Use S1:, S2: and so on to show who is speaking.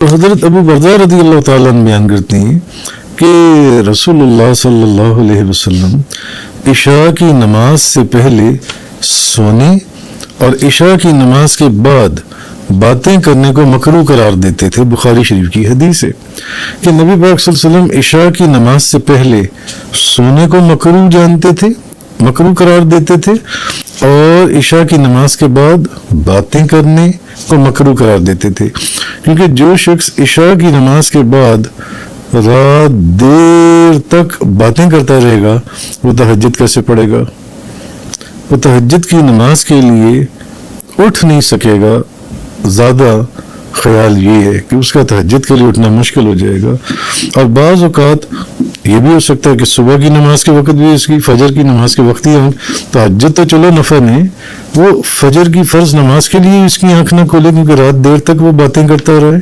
S1: तो हज़रत अबू बरदा रज़ियल्लाहु ताला अन्हु बयान करती हैं कि रसूलुल्लाह सल्लल्लाहु अलैहि वसल्लम इशा की नमाज से पहले सोने और इशा की नमाज के बाद बातें करने को मकरूह करार देते थे। बुखारी शरीफ की हदीस है कि नबी पाक सल्लल्लाहु अलैहि वसल्लम इशा की नमाज से पहले सोने को मकरूह जानते थे, मकरूह करार देते थे, और इशा की नमाज के बाद बातें करने को मकरूह करार देते थे। क्योंकि जो शख्स इशा की नमाज के बाद रात देर तक बातें करता रहेगा वो तहज्जुद कैसे पढ़ेगा? वो तहज्जुद की नमाज के लिए उठ नहीं सकेगा। ज़्यादा ख्याल ये है कि उसका तहज्जुद के लिए उठना मुश्किल हो जाएगा। और बाज़ औक़ात ये भी हो सकता है कि सुबह की नमाज के वक्त भी इसकी फजर की नमाज के वक्त ही आँख, तहज्जुद तो चलो नफल है, वो फजर की फ़र्ज नमाज के लिए इसकी आँख ना खोले क्योंकि रात देर तक वो बातें करता रहे।